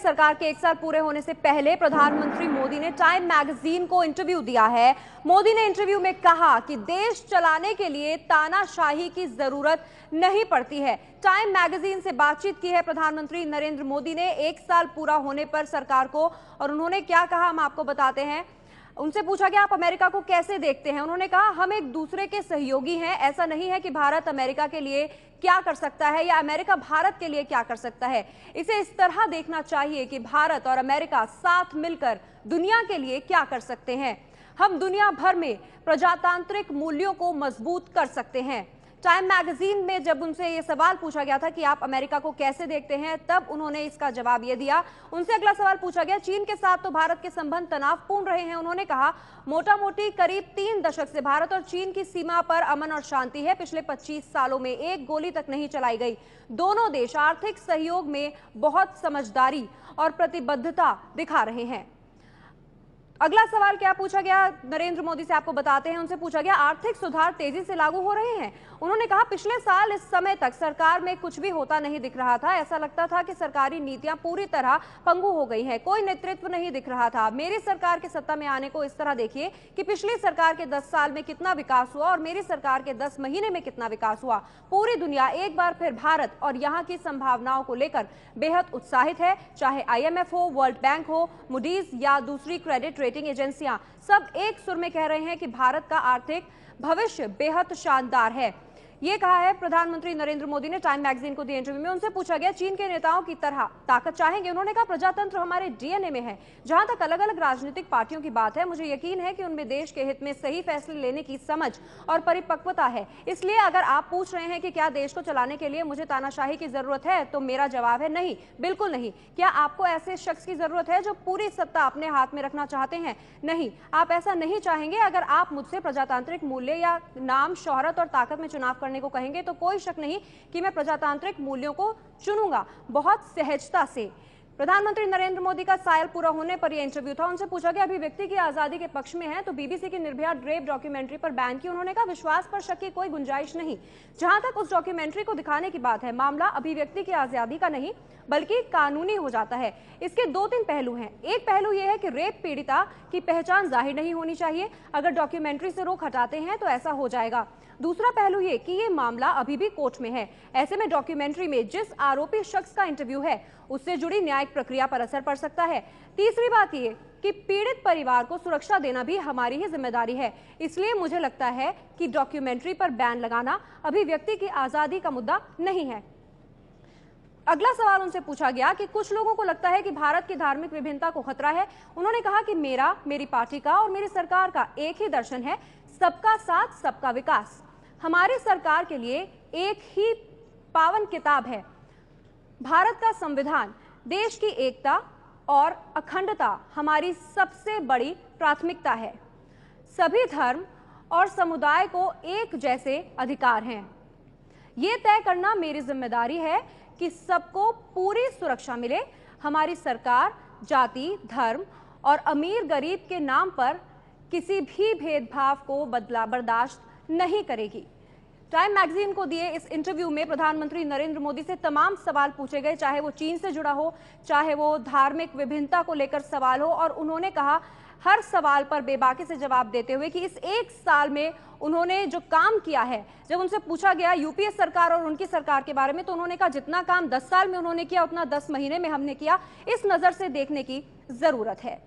सरकार के 1 साल पूरे होने से पहले प्रधानमंत्री मोदी ने टाइम मैगजीन को इंटरव्यू दिया है। मोदी ने इंटरव्यू में कहा कि देश चलाने के लिए तानाशाही की जरूरत नहीं पड़ती है। टाइम मैगजीन से बातचीत की है प्रधानमंत्री नरेंद्र मोदी ने 1 साल पूरा होने पर सरकार को, और उन्होंने क्या कहा हम आपको बताते हैं। उनसे पूछा गया आप अमेरिका को कैसे देखते हैं। उन्होंने कहा हम एक दूसरे के सहयोगी हैं। ऐसा नहीं है कि भारत अमेरिका के लिए क्या कर सकता है या अमेरिका भारत के लिए क्या कर सकता है। इसे इस तरह देखना चाहिए कि भारत और अमेरिका साथ मिलकर दुनिया के लिए क्या कर सकते हैं। हम दुनिया भर में प्रजातांत्रिक मूल्यों को मजबूत कर सकते हैं। टाइम मैगजीन में जब उनसे ये सवाल पूछा गया था कि आप अमेरिका को कैसे देखते हैं, तब उन्होंने इसका जवाब ये दिया। उनसे अगला सवाल पूछा गया चीन के साथ तो भारत के संबंध तनावपूर्ण रहे हैं। उन्होंने कहा मोटा मोटी करीब 3 दशक से भारत और चीन की सीमा पर अमन और शांति है। पिछले 25 सालों में एक गोली तक नहीं चलाई गई। दोनों देश आर्थिक सहयोग में बहुत समझदारी और प्रतिबद्धता दिखा रहे हैं। अगला सवाल क्या पूछा गया नरेंद्र मोदी से आपको बताते हैं। उनसे पूछा गया आर्थिक सुधार तेजी से लागू हो रहे हैं। उन्होंने कहा पिछले साल इस समय तक सरकार में कुछ भी होता नहीं दिख रहा था। ऐसा लगता था कि सरकारी नीतियां पूरी तरह पंगु हो गई हैं, कोई नेतृत्व नहीं दिख रहा था। मेरी सरकार के सत्ता में आने को इस तरह देखिए कि पिछली सरकार के 10 साल में कितना विकास हुआ और मेरी सरकार के 10 महीने में कितना विकास हुआ। पूरी दुनिया एक बार फिर भारत और यहाँ की संभावनाओं को लेकर बेहद उत्साहित है। चाहे IMF हो, वर्ल्ड बैंक हो, मूडीज या दूसरी क्रेडिट रेटिंग एजेंसियां, सब एक सुर में कह रहे हैं कि भारत का आर्थिक भविष्य बेहद शानदार है। ये कहा है प्रधानमंत्री नरेंद्र मोदी ने टाइम मैगजीन को दिए इंटरव्यू में। उनसे पूछा गया चीन के नेताओं की तरह ताकत चाहेंगे। उन्होंने कहा प्रजातंत्र हमारे DNA में है। जहां तक अलग अलग राजनीतिक पार्टियों की बात है, मुझे यकीन है कि उनमें देश के हित में सही फैसले लेने की समझ और परिपक्वता है। इसलिए अगर आप पूछ रहे हैं कि क्या देश को चलाने के लिए मुझे तानाशाही की जरूरत है, तो मेरा जवाब है नहीं, बिल्कुल नहीं। क्या आपको ऐसे शख्स की जरूरत है जो पूरी सत्ता अपने हाथ में रखना चाहते हैं? नहीं, आप ऐसा नहीं चाहेंगे। अगर आप मुझसे प्रजातांत्रिक मूल्य या नाम, शोहरत और ताकत में चुनाव करने को कहेंगे तो कोई शक नहीं कि मैं प्रजातांत्रिक मूल्यों को चुनूंगा, बहुत सहजता से। प्रधानमंत्री नरेंद्र मोदी का साल पूरा होने पर यह इंटरव्यू था। उनसे पूछा गया अभिव्यक्ति की आजादी के पक्ष में है तो BBC की निर्भया रेप डॉक्यूमेंट्री पर बैन की। उन्होंने कहा विश्वास पर शक की कोई गुंजाइश नहीं। जहां तक उस डॉक्यूमेंट्री को दिखाने की बात है, मामला अभिव्यक्ति की आजादी का नहीं बल्कि कानूनी हो जाता है। इसके 2-3 पहलू हैं। एक पहलू यह है कि रेप पीड़िता की पहचान जाहिर नहीं होनी चाहिए। अगर डॉक्यूमेंट्री से रोक हटाते हैं तो ऐसा हो जाएगा। दूसरा पहलू ये कि ये मामला अभी भी कोर्ट में है। ऐसे में डॉक्यूमेंट्री में जिस आरोपी शख्स का इंटरव्यू है उससे जुड़ी न्यायिक प्रक्रिया पर असर पड़ सकता है। तीसरी बात ये कि पीड़ित परिवार को सुरक्षा देना भी हमारी ही जिम्मेदारी है। इसलिए मुझे लगता है कि डॉक्यूमेंट्री पर बैन लगाना अभिव्यक्ति की आजादी का मुद्दा नहीं है। अगला सवाल उनसे पूछा गया कि कुछ लोगों को लगता है कि भारत की धार्मिक विभिन्नता को खतरा है। उन्होंने कहा कि मेरा, मेरी पार्टी का और मेरी सरकार का एक ही दर्शन है, सबका साथ सबका विकास। हमारी सरकार के लिए एक ही पावन किताब है, भारत का संविधान। देश की एकता और अखंडता हमारी सबसे बड़ी प्राथमिकता है। सभी धर्म और समुदाय को एक जैसे अधिकार हैं। ये तय करना मेरी जिम्मेदारी है कि सबको पूरी सुरक्षा मिले। हमारी सरकार जाति, धर्म और अमीर गरीब के नाम पर किसी भी भेदभाव को बर्दाश्त नहीं करेगी। टाइम मैगजीन को दिए इस इंटरव्यू में प्रधानमंत्री नरेंद्र मोदी से तमाम सवाल पूछे गए, चाहे वो चीन से जुड़ा हो, चाहे वो धार्मिक विभिन्नता को लेकर सवाल हो, और उन्होंने कहा हर सवाल पर बेबाकी से जवाब देते हुए कि इस 1 साल में उन्होंने जो काम किया है। जब उनसे पूछा गया UPA सरकार और उनकी सरकार के बारे में, तो उन्होंने कहा जितना काम 10 साल में उन्होंने किया उतना 10 महीने में हमने किया। इस नजर से देखने की जरूरत है।